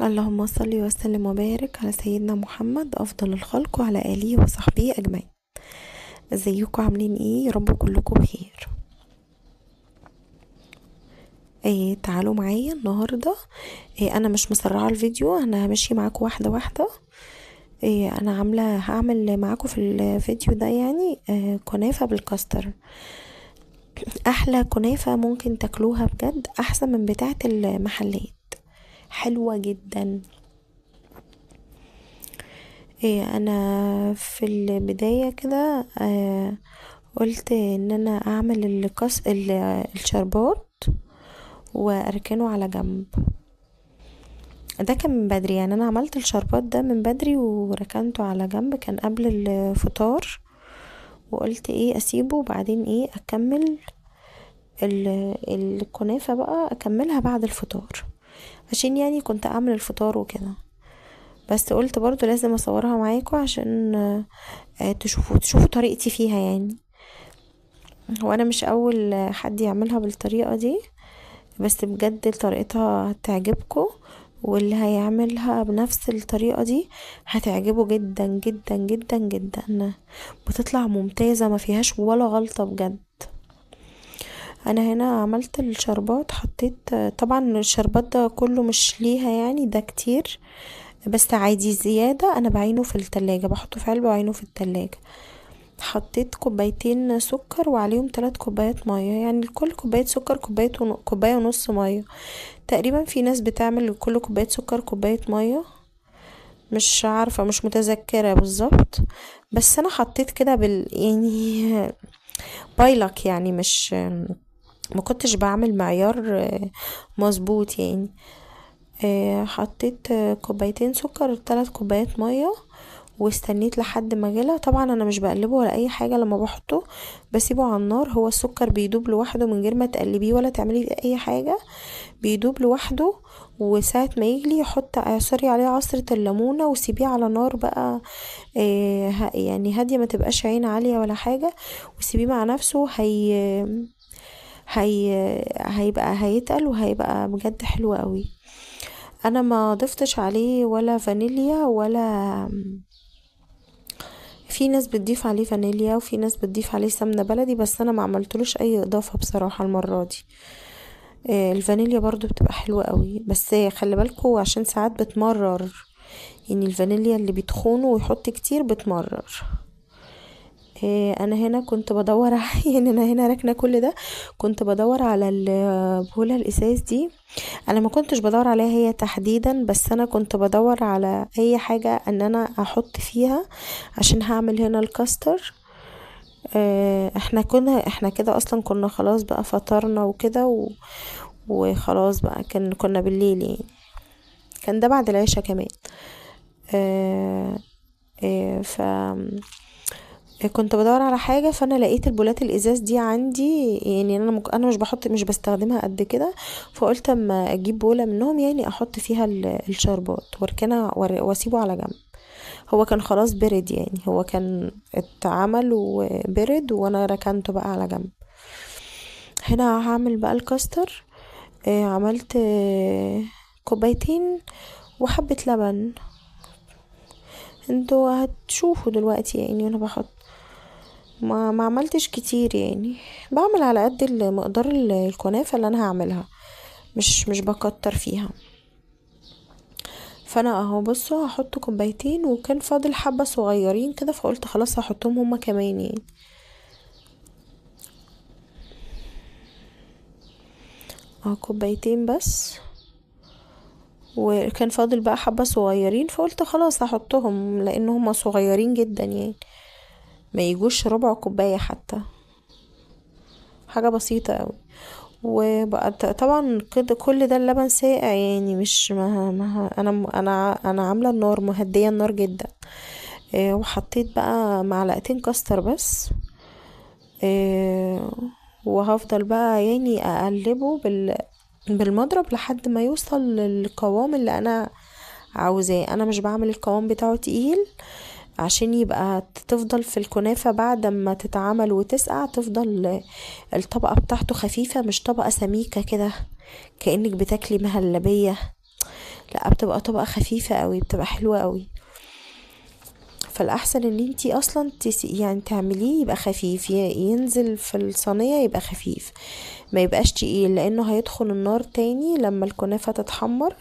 اللهم صل وسلم وبارك على سيدنا محمد افضل الخلق وعلى اله وصحبه اجمعين. ازيكم عاملين ايه؟ يا رب كلكم بخير. تعالوا معايا النهارده. انا مش مسرعه الفيديو، انا همشي معاكم واحده واحده. انا هعمل معاكم في الفيديو ده يعني كنافه بالكاستر. احلى كنافه ممكن تاكلوها، بجد احسن من بتاعه المحلات، حلوه جدا. انا في البداية كده قلت ان انا اعمل الشربات واركنه على جنب. ده كان من بدري، يعني انا عملت الشربات ده من بدري وركنته على جنب، كان قبل الفطار. وقلت ايه اسيبه وبعدين ايه اكمل الكنافة بقى، اكملها بعد الفطار، عشان يعني كنت اعمل الفطار وكده. بس قلت برضو لازم اصورها معاكم عشان تشوفوا طريقتي فيها يعني. هو انا مش اول حد يعملها بالطريقة دي، بس بجد طريقتها هتعجبكم، واللي هيعملها بنفس الطريقة دي هتعجبه جدا جدا جدا جدا. بتطلع ممتازة، ما فيهاش ولا غلطة بجد. انا هنا عملت الشربات، حطيت طبعا الشربات ده كله مش ليها يعني، ده كتير بس عادي زيادة. انا بعينه في التلاجة، بحطه في علبة وعينه في التلاجة. حطيت كوبايتين سكر وعليهم 3 كوبايات مية، يعني لكل كوباية سكر كوباية ونص مية تقريبا. في ناس بتعمل لكل كوباية سكر كوباية مية، مش عارفة، مش متذكرة بالظبط. بس انا حطيت كده يعني بايلك يعني، مش ما كنتش بعمل معيار مظبوط يعني. حطيت كوبايتين سكر 3 كوبايات مية، واستنيت لحد ما غلى. طبعا انا مش بقلبه ولا اي حاجه لما بحطه، بسيبه على النار. هو السكر بيدوب لوحده من غير ما تقلبيه ولا تعملي فيه اي حاجه، بيدوب لوحده. وساعة ما يغلي حط اعصري عليه عصرة الليمونة وسيبيه على نار بقى يعني هادية، ما تبقاش عين عالية ولا حاجة. وسيبيه مع نفسه، هيبقى هيتقل وهيبقى بجد حلو قوي. انا ما ضفتش عليه ولا فانيليا ولا، في ناس بتضيف عليه فانيليا وفي ناس بتضيف عليه سمنة بلدي، بس انا ما عملتلوش اي اضافة بصراحة المرة دي. الفانيليا برضو بتبقى حلوة قوي، بس خلي بالكوا عشان ساعات بتمرر، يعني الفانيليا اللي بتخونه ويحط كتير بتمرر. انا هنا كنت بدور يعني انا هنا راكنه كل ده، كنت بدور على البوله الازاز دي. انا ما كنتش بدور عليها هي تحديدا، بس انا كنت بدور على اي حاجه ان انا احط فيها عشان هعمل هنا الكاستر. احنا كده اصلا كنا خلاص بقى فطرنا وكده وخلاص بقى كنا بالليل يعني، كان ده بعد العشاء كمان. آه ف كنت بدور على حاجه، فانا لقيت البولات الازاز دي عندي، يعني انا مش بستخدمها قد كده. فقلت اما اجيب بوله منهم يعني احط فيها الشربات واركنها واسيبه على جنب. هو كان خلاص برد، يعني هو كان اتعمل وبرد وانا ركنته بقى على جنب. هنا هعمل بقى الكاستر. عملت كوبايتين وحبة لبن. انتوا هتشوفوا دلوقتي يعني وانا بحط، ما عملتش كتير يعني، بعمل على قد مقدار الكنافة اللي انا هعملها، مش بكتر فيها. فانا اهو بصوا هحط كوبايتين، وكان فاضل حبة صغيرين كده، فقلت خلاص هحطهم هما كمان يعني. اهو كوبايتين بس، وكان فاضل بقى حبة صغيرين، فقلت خلاص هحطهم لان هما صغيرين جدا يعني، ما يجوش ربع كوباية حتى، حاجة بسيطة قوي. وبقى طبعا كده كل ده اللبن ساقع يعني، مش انا عامله النار مهديه النار جدا. وحطيت بقى معلقتين كاستر بس. آه، وهفضل بقى يعني اقلبه بالمضرب لحد ما يوصل للقوام اللي انا عاوزاه. انا مش بعمل القوام بتاعه تقيل، عشان يبقى تفضل في الكنافة بعد ما تتعمل وتسقع، تفضل الطبقة بتاعته خفيفة، مش طبقة سميكة كده كأنك بتاكلي مهلبية. لا بتبقى طبقة خفيفة قوي، بتبقى حلوة قوي. فالاحسن ان انتي اصلا يعني تعمليه يبقى خفيف، ينزل في الصينية يبقى خفيف، ما يبقاش تقيل، لانه هيدخل النار تاني لما الكنافة تتحمر.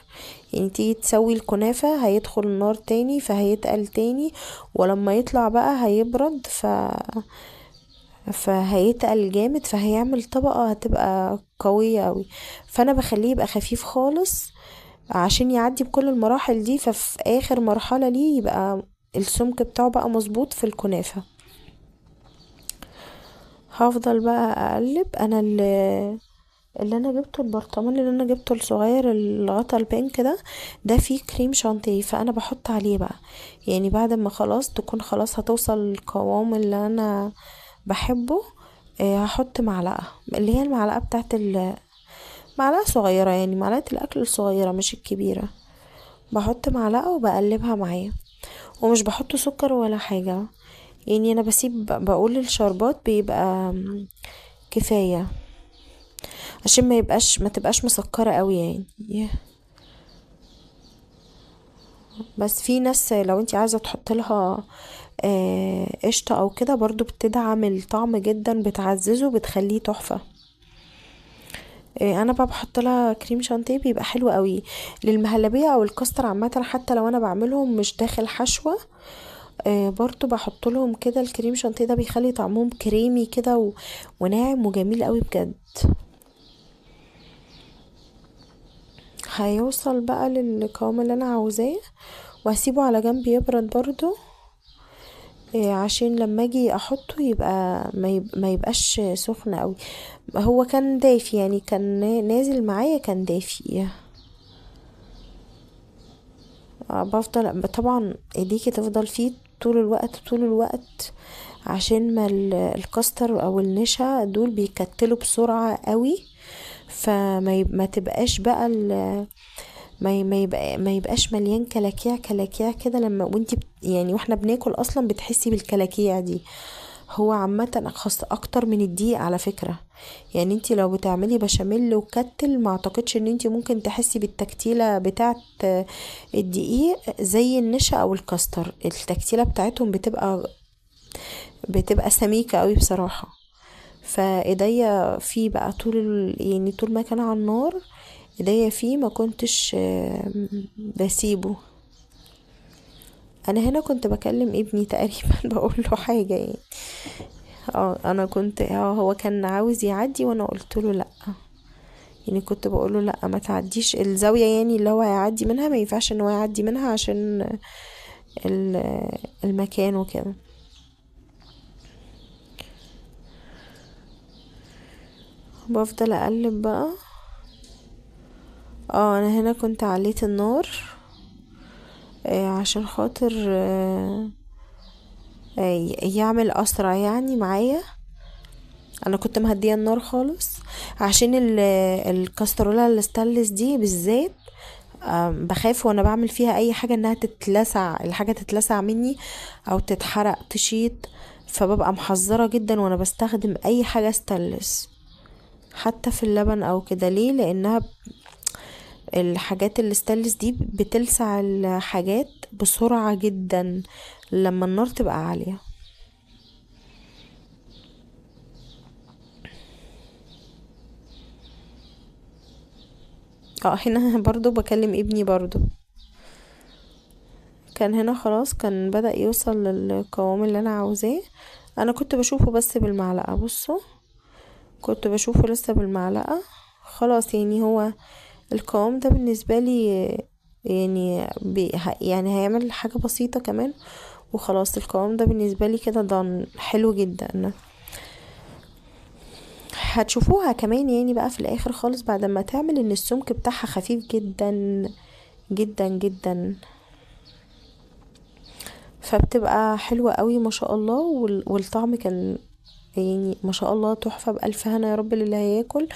يعني تيجي تسوي الكنافة هيدخل النار تاني فهيتقل تاني، ولما يطلع بقى هيبرد فهيتقل جامد، فهيعمل طبقة هتبقى قوية قوي. فانا بخليه يبقى خفيف خالص عشان يعدي بكل المراحل دي، ففي اخر مرحلة ليه يبقى السمك بتاعه بقى مظبوط في الكنافة. هفضل بقى اقلب. انا اللي انا جبته، البرطمان اللي انا جبته الصغير الغطا البينك ده فيه كريم شانتيه، فانا بحط عليه بقى يعني بعد ما خلاص تكون خلاص هتوصل القوام اللي انا بحبه. هحط معلقة، اللي هي المعلقة بتاعت معلقة صغيرة، يعني معلقة الاكل الصغيرة مش الكبيرة. بحط معلقة وبقلبها معايا، ومش بحط سكر ولا حاجة. يعني انا بسيب بقول الشربات بيبقى كفاية عشان ما تبقاش مسكرة قوي يعني. بس في ناس لو انتي عايزة تحط لها قشطة او كده برضو بتدعم الطعم جدا، بتعززه، بتخليه تحفة. انا بقى بحط لها كريم شانتيه بيبقى حلو قوي. للمهلبية او الكاستر عامة حتى لو انا بعملهم مش داخل حشوة، برضو بحط لهم كده الكريم شانتيه، ده بيخلي طعمهم كريمي كده وناعم وجميل قوي بجد. هيوصل بقى للقوام اللي انا عاوزاه، وهسيبه على جنب يبرد برضو. عشان لما اجي احطه يبقى ما يبقاش سخن قوي. هو كان دافي يعني، كان نازل معايا كان دافي. بفضل طبعا ايديكي تفضل فيه طول الوقت طول الوقت، عشان ما الكاستر او النشا دول بيكتلوا بسرعة قوي. ما تبقاش بقى ما يبقاش مليان كلاكيع كلاكيع كده، لما يعني واحنا بناكل اصلا بتحسي بالكلاكيع دي. هو عامة خاص اكتر من الدقيق على فكرة. يعني انتي لو بتعملي بشاميل وكتل، ما اعتقدش ان انتي ممكن تحسي بالتكتيلة بتاعت الدقيق زي النشا او الكاستر. التكتيلة بتاعتهم بتبقى سميكة قوي بصراحة. فايديا فيه بقى يعني طول ما كان على النار ايديا فيه، ما كنتش بسيبه. انا هنا كنت بكلم ابني تقريبا بقول له حاجه يعني. انا كنت هو كان عاوز يعدي وانا قلت له لا. يعني كنت بقول له لا ما تعديش الزاويه، يعني اللي هو هيعدي منها ما ينفعش ان هو يعدي منها عشان المكان وكده. بفضل اقلب بقى. انا هنا كنت عليت النار عشان خاطر يعمل اسرع يعني معايا. انا كنت مهديه النار خالص عشان الكاسترولة الستانلس دي بالذات. بخاف وانا بعمل فيها اي حاجة انها تتلسع، الحاجة تتلسع مني او تتحرق تشيط. فببقى محذرة جدا وانا بستخدم اي حاجة ستانلس، حتى في اللبن او كده. ليه؟ لانها الحاجات الستانلس دي بتلسع الحاجات بسرعة جدا لما النار تبقى عالية. هنا برضو بكلم ابني برضو. كان هنا خلاص كان بدأ يوصل للقوام اللي انا عاوزاه. انا كنت بشوفه بس بالمعلقة، بصوا كنت بشوفه لسه بالمعلقة. خلاص يعني هو القوام ده بالنسبة لي يعني يعني هيعمل حاجة بسيطة كمان وخلاص. القوام ده بالنسبة لي كده ضن حلو جدا. هتشوفوها كمان يعني بقى في الاخر خالص بعد ما تعمل ان السمك بتاعها خفيف جدا جدا جدا، فبتبقى حلوة قوي ما شاء الله. والطعم كان يعني ما شاء الله تحفة. بألف هنا يا رب للي هياكل،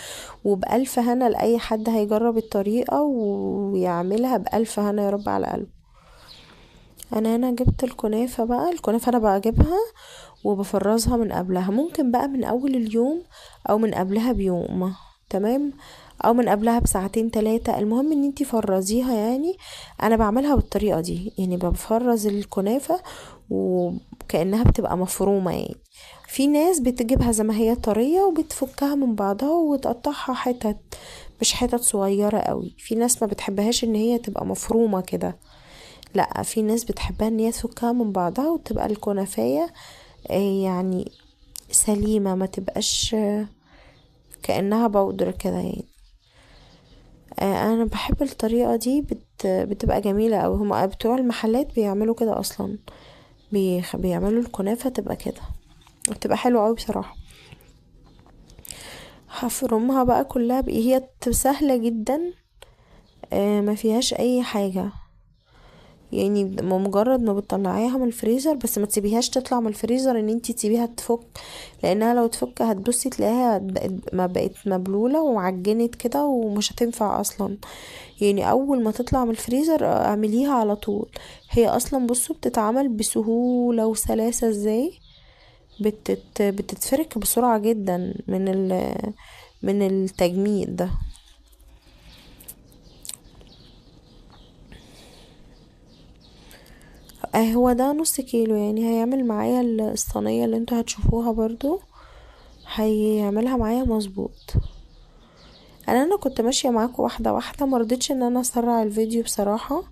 وبألف هنا لأي حد هيجرب الطريقة ويعملها. بألف هنا يا رب على قلب. انا هنا جبت الكنافة بقى. الكنافة انا بجيبها وبفرزها من قبلها، ممكن بقى من اول اليوم او من قبلها بيوم. تمام. او من قبلها بساعتين 3. المهم ان انتي فرزيها يعني. انا بعملها بالطريقة دي، يعني بفرز الكنافة وكأنها بتبقى مفرومة يعني. في ناس بتجيبها زي ما هي طرية وبتفكها من بعضها وتقطعها حتت، مش حتت صغيرة قوي. في ناس ما بتحبهاش ان هي تبقى مفرومة كده، لا في ناس بتحبها ان هي تفكها من بعضها وتبقى الكنافية يعني سليمة، ما تبقاش كأنها بودر كده يعني. انا بحب الطريقة دي، بتبقى جميلة اوي. هما بتوع المحلات بيعملوا كده اصلا، بيعملوا الكنافة تبقى كده، بتبقى حلوة اوي بصراحة. هفرمها بقى كلها هي سهلة جدا. ما فيهاش اي حاجة يعني. مجرد ما بتطلعيها من الفريزر، بس ما تسيبيهاش تطلع من الفريزر ان انتي تسيبيها تفك، لانها لو تفك هتبصي تلاقيها ما بقت مبلولة وعجنت كده ومش هتنفع اصلا. يعني اول ما تطلع من الفريزر اعمليها على طول. هي اصلا بصوا بتتعمل بسهولة وسلاسة ازاي. بتتفرك بسرعة جدا من التجميد ده. هو ده نص كيلو يعني، هيعمل معايا الصينية اللي انتوا هتشوفوها برضو، هيعملها معايا مظبوط. انا كنت ماشية معاكم واحدة واحدة، مرضتش ان انا اسرع الفيديو بصراحة،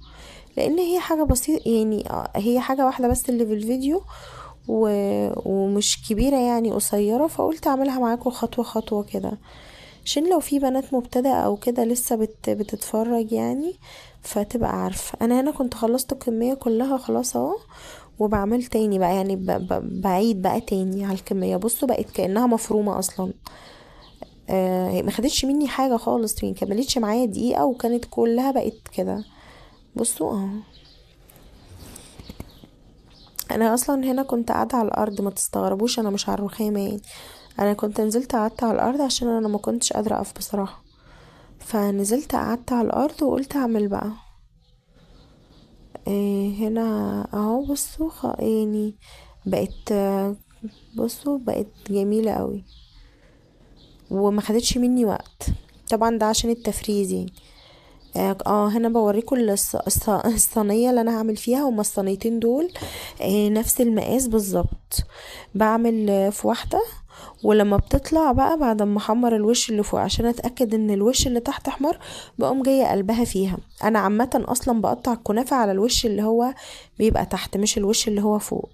لان هي حاجة بسيطة يعني. هي حاجة واحدة بس اللي في الفيديو و... ومش كبيرة يعني، قصيرة، فقلت اعملها معاكم خطوة خطوة كده، عشان لو في بنات مبتدئة او كده لسه بتتفرج يعني، فتبقى عارفة. انا هنا كنت خلصت الكمية كلها خلاص اهو، وبعمل تاني بقى يعني بعيد بقى تاني على الكمية. بصوا بقت كأنها مفرومة اصلا. ما خدتش مني حاجة خالص يعني، كملتش معايا دقيقة وكانت كلها بقت كده. بصوا انا اصلا هنا كنت قاعدة على الارض، ما تستغربوش انا مش على الرخامة يعني. انا كنت نزلت قعدت على الارض عشان انا ما كنتش قادرة اقف بصراحة، فنزلت قعدت على الارض وقلت اعمل بقى. هنا اهو بصوا يعني بقت بصوا بقت جميلة قوي وما خدتش مني وقت. طبعا ده عشان التفريز يعني. هنا بوريكم الصينية اللي انا هعمل فيها. هما الصينيتين دول نفس المقاس بالظبط. بعمل في واحدة، ولما بتطلع بقى بعد ما احمر الوش اللي فوق عشان اتاكد ان الوش اللي تحت احمر، بقوم جايه قلبها فيها. انا عامه اصلا بقطع الكنافه على الوش اللي هو بيبقى تحت، مش الوش اللي هو فوق.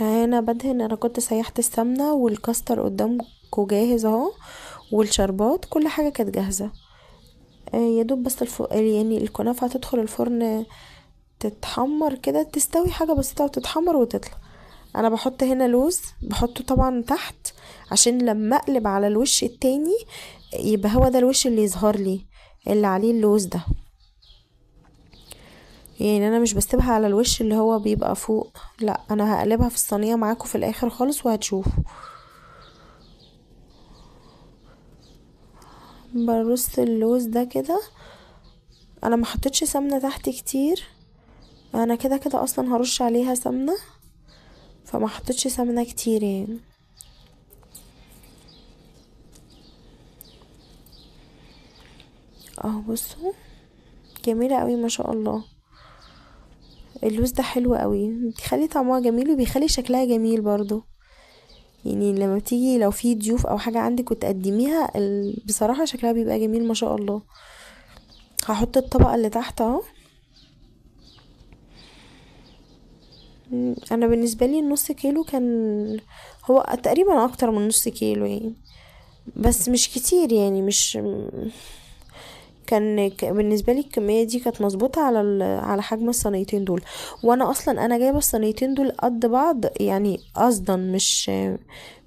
انا بدهن. انا كنت سيحت السمنه والكاستر قدامكم جاهز اهو، والشربات كل حاجه كانت جاهزه. يا دوب بس يعني الكنافه هتدخل الفرن تتحمر كده، تستوي حاجه بسيطه وتتحمر وتطلع. انا بحط هنا لوز، بحطه طبعا تحت عشان لما اقلب على الوش التاني يبقى هو ده الوش اللي يظهر لي اللي عليه اللوز ده. يعني انا مش بسيبها على الوش اللي هو بيبقى فوق، لا انا هقلبها في الصينيه معاكم في الاخر خالص وهتشوفوا. برص اللوز ده كده. انا ما حطيتش سمنه تحت كتير، انا كده كده اصلا هرش عليها سمنه، فما حطيتش سمنه كتير يعني. اهو بصوا جميله قوي ما شاء الله. اللوز ده حلو قوي، بيخلي طعمها جميل وبيخلي شكلها جميل برضو. يعني لما بتيجي لو في ضيوف او حاجة عندك وتقدميها بصراحة شكلها بيبقى جميل ما شاء الله. هحط الطبقة اللي تحت اهو. انا بالنسبة لي النص كيلو كان هو تقريبا اكتر من نص كيلو يعني، بس مش كتير يعني. مش بالنسبه لي الكميه دي كانت مظبوطه على حجم الصينيتين دول. وانا اصلا انا جايبه الصينيتين دول قد بعض يعني قصدا، مش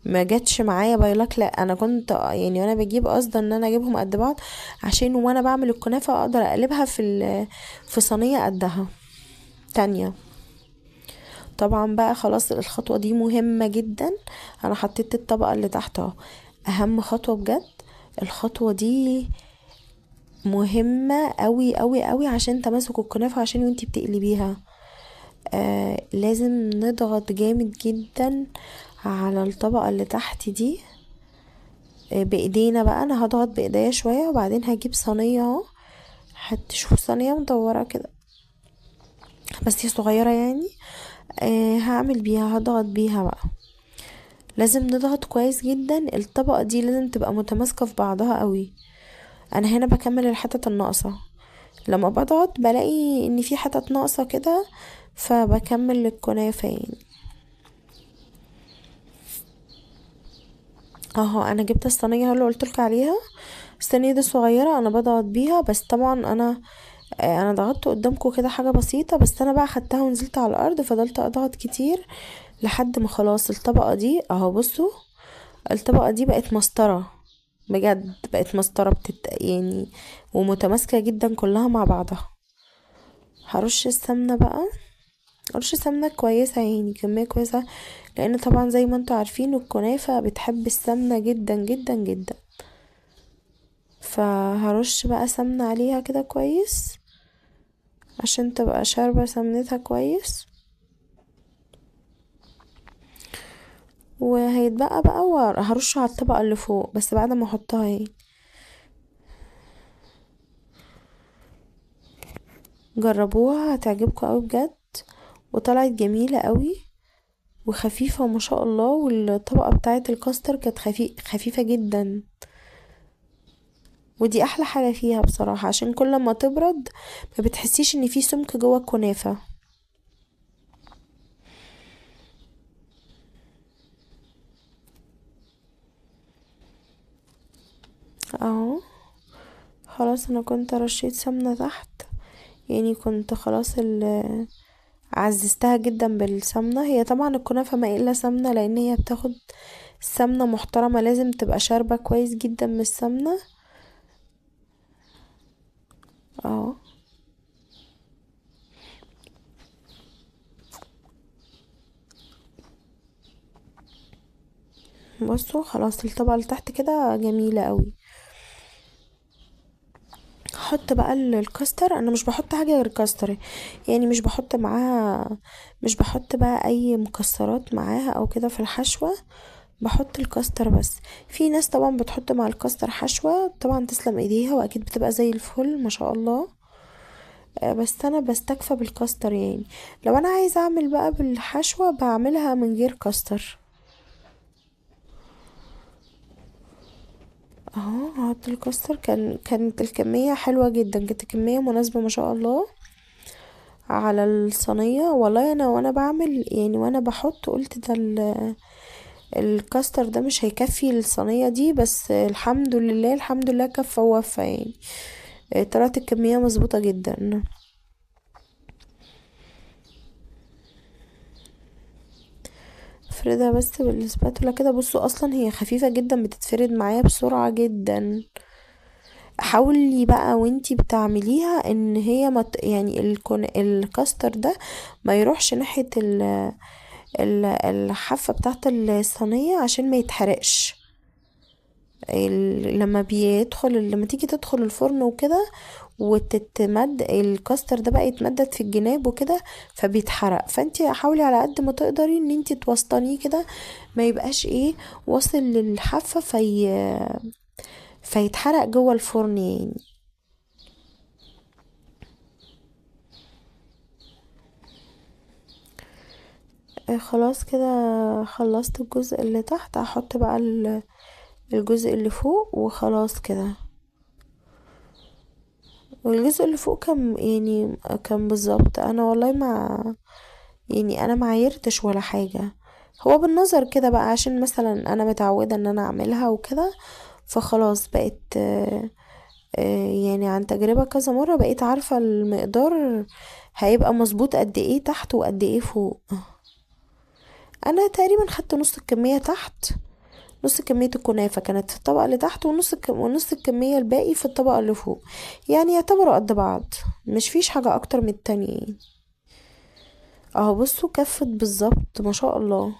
ما جاتش معايا بايلك، لا انا كنت يعني وانا بجيب قصدا ان انا اجيبهم قد بعض، عشان وانا بعمل الكنافه اقدر اقلبها في صينيه قدها تانية. طبعا بقى خلاص الخطوه دي مهمه جدا. انا حطيت الطبقه اللي تحت اهو، اهم خطوه بجد. الخطوه دي مهمة قوي قوي قوي عشان تماسك الكنافة، عشان وانتي بتقلبيها لازم نضغط جامد جدا على الطبقة اللي تحت دي. بايدينا بقى. انا هضغط بايديا شوية وبعدين هجيب صينية اهو، هتشوفوا صينية مدورة كده بس هي صغيرة يعني. هعمل بيها، هضغط بيها بقى. لازم نضغط كويس جدا، الطبقة دي لازم تبقى متماسكة في بعضها قوي. انا هنا بكمل الحتت الناقصة، لما بضغط بلاقي ان في حتت ناقصة كده فبكمل الكنافة يعني. اهو انا جبت الصينية اللي قلتلك عليها، الصينية دي صغيرة انا بضغط بيها. بس طبعا انا ضغطت قدامكم كده حاجة بسيطة، بس انا بقى خدتها ونزلت على الارض فضلت اضغط كتير لحد ما خلاص الطبقة دي اهو. بصوا الطبقة دي بقت مسطرة، بجد بقت مسطرة يعني ومتماسكة جدا كلها مع بعضها. هرش السمنة بقى، ارش سمنة كويسة يعني كمية كويسة، لان طبعا زي ما انتوا عارفين الكنافة بتحب السمنة جدا جدا جدا. فهرش بقى سمنة عليها كده كويس عشان تبقى شاربة سمنتها كويس. وهيتبقى بقى وهرشه على الطبقة اللي فوق بس بعد ما احطها يعني. جربوها هتعجبكم قوي بجد، وطلعت جميلة قوي وخفيفة ما شاء الله. والطبقة بتاعة الكاستر كانت خفيفة جدا، ودي احلى حاجة فيها بصراحة عشان كل ما تبرد ما بتحسيش ان في سمك جوه الكنافة. اهو خلاص انا كنت رشيت سمنة تحت يعني، كنت خلاص عززتها جدا بالسمنة. هي طبعا الكنافة ما الا سمنة لان هي بتاخد سمنة محترمة، لازم تبقى شاربة كويس جدا من السمنة. اهو بصوا خلاص الطبقة اللي تحت كده جميلة قوي. هحط بقى الكاستر، انا مش بحط حاجه غير الكاستر يعني، مش بحط بقى اي مكسرات معاها او كده في الحشوه، بحط الكاستر بس. في ناس طبعا بتحط مع الكاستر حشوه، طبعا تسلم ايديها واكيد بتبقى زي الفل ما شاء الله. بس انا بستكفى بالكاستر يعني. لو انا عايزه اعمل بقى بالحشوه بعملها من غير كاستر. اهو هحط الكاستر. كانت الكميه حلوه جدا، كانت الكميه مناسبه ما شاء الله على الصينية. والله انا وانا بعمل يعني وانا بحط قلت ده الكاستر ده مش هيكفي الصينية دي، بس الحمد لله الحمد لله كفى ووفى يعني. طلعت الكمية مظبوطة جدا. افردها بس بالسباتولا كده. بصوا اصلا هي خفيفة جدا بتتفرد معايا بسرعة جدا. حاولي بقى وانتي بتعمليها ان هي يعني الكاستر ده ما يروحش ناحية الحافة بتاعت الصينية عشان ما يتحرقش. لما تيجي تدخل الفرن وكده وتتمد الكاستر ده بقى يتمدد في الجناب وكده فبيتحرق. فانتي حاولي على قد ما تقدري ان انتي توسطنيه كده، ما يبقاش ايه واصل للحافة فيتحرق جوه الفرن يعني. خلاص كده خلصت الجزء اللي تحت، هحط بقى الجزء اللي فوق وخلاص كده. والجزء اللي فوق كان بالظبط. انا والله ما يعني انا معايرتش ولا حاجة، هو بالنظر كده بقى عشان مثلا انا متعودة ان انا اعملها وكده. فخلاص بقيت يعني عن تجربة كذا مرة بقيت عارفة المقدار هيبقى مظبوط قد ايه تحت وقد ايه فوق. انا تقريبا خدت نص الكمية تحت، نص كمية الكنافة كانت في الطبقة اللي تحت ونص الكمية الباقي في الطبقة اللي فوق، يعني يعتبروا قد بعض، مش فيش حاجة اكتر من التانية يعني. اهو بصوا كفت بالظبط ما شاء الله.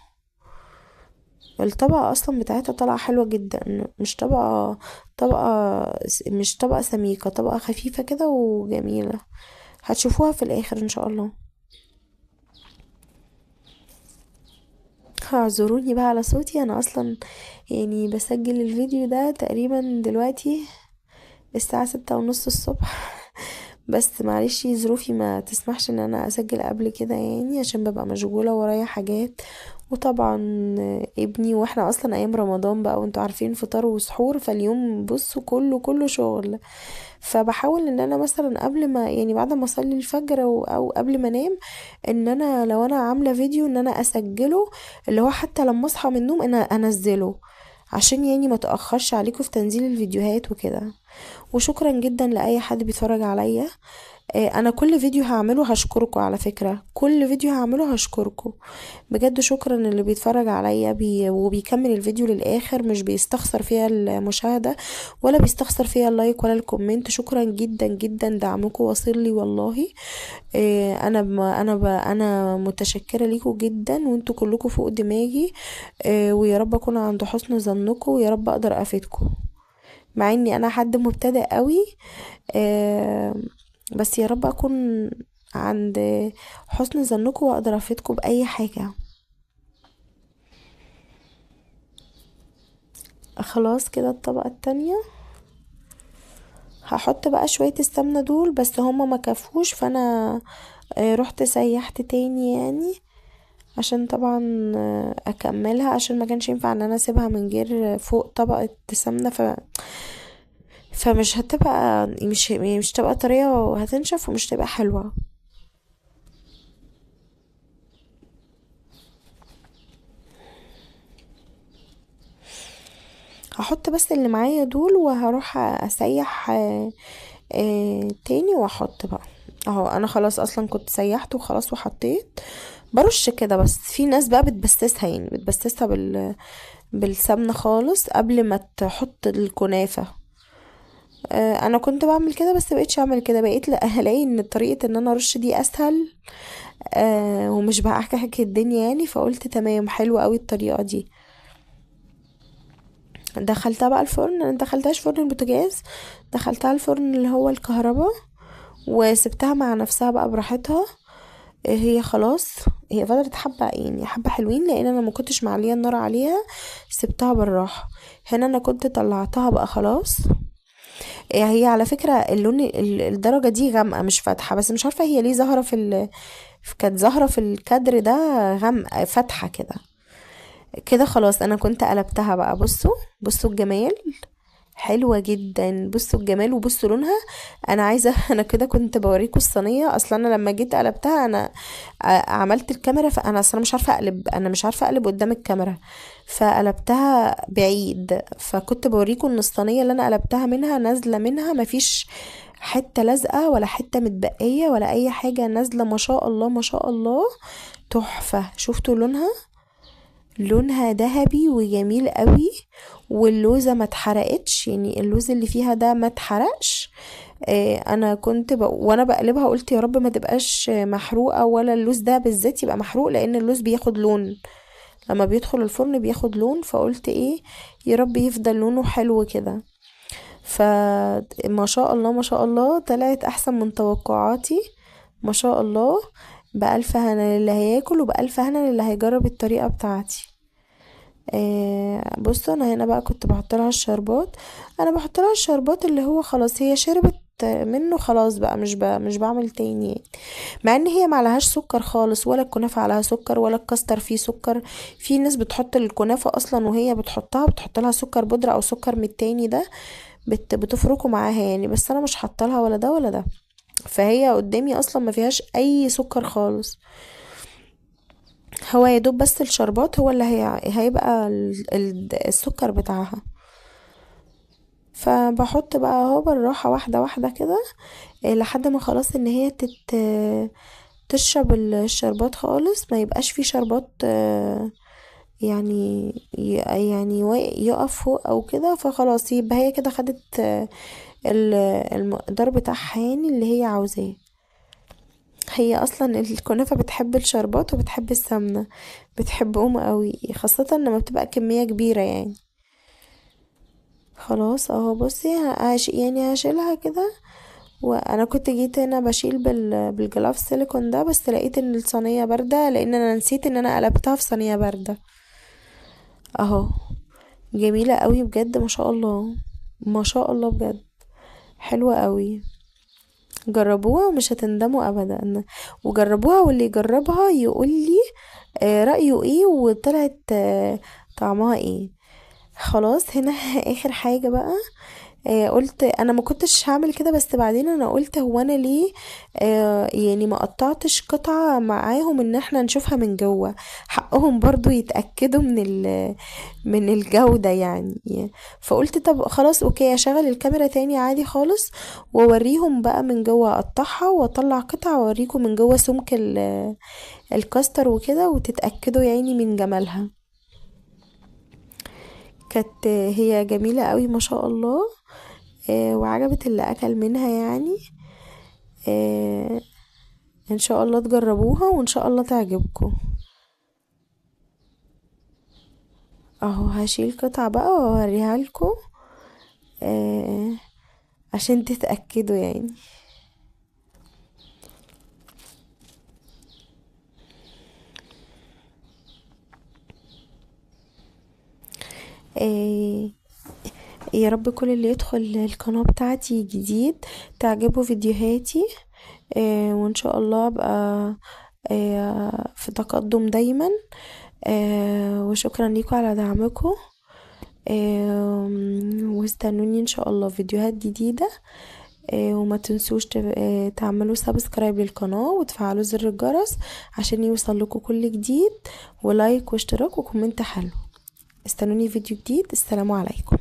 الطبقة اصلا بتاعتها طالعة حلوة جدا، مش طبقة سميكة، طبقة خفيفة كده وجميلة. هتشوفوها في الاخر ان شاء الله. اعذروني بقى على صوتي، انا اصلا يعني بسجل الفيديو ده تقريبا دلوقتي الساعة 6:30 الصبح. بس معلش ظروفي ما تسمحش ان انا اسجل قبل كده يعني، عشان ببقى مشغولة ورايا حاجات. وطبعا ابني، واحنا اصلا ايام رمضان بقى وانتوا عارفين فطار وسحور، فاليوم بصوا كله شغل. فبحاول ان انا مثلا قبل ما يعني بعد ما اصلي الفجر او قبل ما انام، ان انا لو انا عاملة فيديو ان انا اسجله، اللي هو حتى لما اصحى من النوم انا انزله، عشان يعني ما تأخرش عليكم في تنزيل الفيديوهات وكده. وشكرا جدا لأي حد بيتفرج عليا. انا كل فيديو هعمله هشكركم، على فكرة كل فيديو هعمله هشكركم بجد. شكرا اللي بيتفرج عليا وبيكمل الفيديو للآخر، مش بيستخسر فيها المشاهدة ولا بيستخسر فيها اللايك ولا الكومنت. شكرا جدا جدا، دعمكم واصل لي والله. انا متشكرة ليكم جدا، وانتوا كلكم فوق دماغي. ويا رب اكون عند حسن ظنكم، ويا رب اقدر افيدكم، مع اني انا حد مبتدئ قوي. آه، بس يا رب اكون عند حسن ظنكم واقدر افيدكم باي حاجة. خلاص كده الطبقة التانية هحط بقى شوية السمنة دول، بس هما ما كفوش، فانا رحت سيحت تاني يعني، عشان طبعا اكملها، عشان ما كانش ينفع ان انا اسيبها من غير فوق طبقة سمنة. فمش هتبقى مش تبقى طرية وهتنشف ومش تبقى حلوة. هحط بس اللي معايا دول وهروح اسيح تاني واحط بقى. اهو انا خلاص اصلا كنت سيحت وخلاص وحطيت، برش كده. بس في ناس بقى بتبسسها، يعني بتبسسها بالسمنة خالص قبل ما تحط الكنافة. انا كنت بعمل كده بس بقيتش اعمل كده، بقيت الاقي ان طريقة ان انا ارش دي اسهل. ومش بحكي الدنيا يعني، فقلت تمام حلوة قوي الطريقة دي. دخلتها بقى الفرن، انا دخلتهاش فرن البوتاجاز، دخلتها الفرن اللي هو الكهرباء، وسبتها مع نفسها بقى براحتها. هي خلاص، هي فضلت حبة يعني حبة حلوين، لان انا ما كنتش معليه النار عليها، سبتها بالراحة. هنا انا كنت طلعتها بقى خلاص. هي على فكرة اللون الدرجة دي غامقة مش فاتحة، بس مش عارفة هي ليه ظاهرة كانت ظاهرة في الكادر ده غامقة فاتحة كده. كده خلاص انا كنت قلبتها بقى، بصوا الجمال، حلوة جدا. بصوا الجمال وبصوا لونها. انا عايزة انا كده كنت بوريكم الصينية. اصلا انا لما جيت قلبتها انا عملت الكاميرا، فانا اصلا مش عارفة اقلب، انا مش عارفة اقلب قدام الكاميرا، فقلبتها بعيد. فكنت بوريكم ان الصينية اللي انا قلبتها منها نازلة منها مفيش حتة لازقة ولا حتة متبقية ولا اي حاجة، نازلة ما شاء الله ما شاء الله، تحفة. شفتوا لونها؟ لونها ذهبي وجميل قوي. واللوزة ما اتحرقتش، يعني اللوز اللي فيها ده ما اتحرقش. انا كنت وانا بقلبها قلت يا رب ما تبقاش محروقة، ولا اللوز ده بالذات يبقى محروق، لان اللوز بياخد لون لما بيدخل الفرن بياخد لون. فقلت ايه، يا رب يفضل لونه حلو كده. فما شاء الله ما شاء الله طلعت احسن من توقعاتي، ما شاء الله. بألف هنا للي هياكل وبألف هنا للي هيجرب الطريقة بتاعتي. بصوا انا هنا بقى كنت بحط لها الشربات. انا بحط لها الشربات اللي هو خلاص هي شربت منه خلاص بقى، مش بعمل تاني. مع ان هي معلهاش سكر خالص، ولا الكنافة عليها سكر ولا الكاستر فيه سكر. في ناس بتحط الكنافة اصلا وهي بتحطها بتحط لها سكر بودرة او سكر من التاني ده، بتفركوا معاها يعني. بس انا مش حاطه لها ولا ده ولا ده، فهي قدامي اصلا ما فيهاش اي سكر خالص. هو يا دوب بس الشربات هو اللي هيبقى السكر بتاعها. فبحط بقى اهو بالراحة واحدة واحدة كده، لحد ما خلاص ان هي تشرب الشربات خالص، ما يبقاش فيه شربات يعني يقف فوق او كده. فخلاص يبقى هي كده خدت المقدار بتاعها يعني اللي هي عاوزاه. هي اصلا الكنافة بتحب الشربات وبتحب السمنة، بتحبهم قوي، خاصة لما بتبقى كمية كبيرة يعني. خلاص اهو بصي يعني هشيلها كده. وانا كنت جيت هنا بشيل بالجلاف سيليكون ده، بس لقيت ان الصينية باردة، لان انا نسيت ان انا قلبتها في صينية باردة. اهو جميلة قوي بجد، ما شاء الله، ما شاء الله بجد، حلوة قوي. جربوها ومش هتندموا ابدا، وجربوها واللي يجربها يقولي رأيه ايه وطلعت طعمها ايه. خلاص هنا اخر حاجة بقى. قلت انا ما كنتش هعمل كده، بس بعدين انا قلت هو انا ليه يعني ما قطعتش قطعة معاهم ان احنا نشوفها من جوه، حقهم برضو يتأكدوا من الجودة يعني. فقلت طب خلاص اوكي، اشغل الكاميرا تاني عادي خالص، واوريهم بقى من جوه، اقطعها واطلع قطعة واوريكم من جوه سمك الكاستر وكده، وتتأكدوا يعني من جمالها. كانت هي جميلة قوي ما شاء الله، وعجبت اللي اكل منها يعني. آه، ان شاء الله تجربوها وان شاء الله تعجبكم. اهو هشيل قطعة بقى واوريها لكم آه، عشان تتأكدوا يعني. آه، يا رب كل اللي يدخل القناة بتاعتي جديد تعجبه فيديوهاتي، وان شاء الله ابقى في تقدم دايما. وشكرا لكم على دعمكم. واستنوني ان شاء الله فيديوهات جديدة. وما تنسوش تعملوا سبسكرايب للقناة وتفعلوا زر الجرس عشان يوصل لكم كل جديد، ولايك واشتراك وكومنت حلو. استنوني فيديو جديد. السلام عليكم.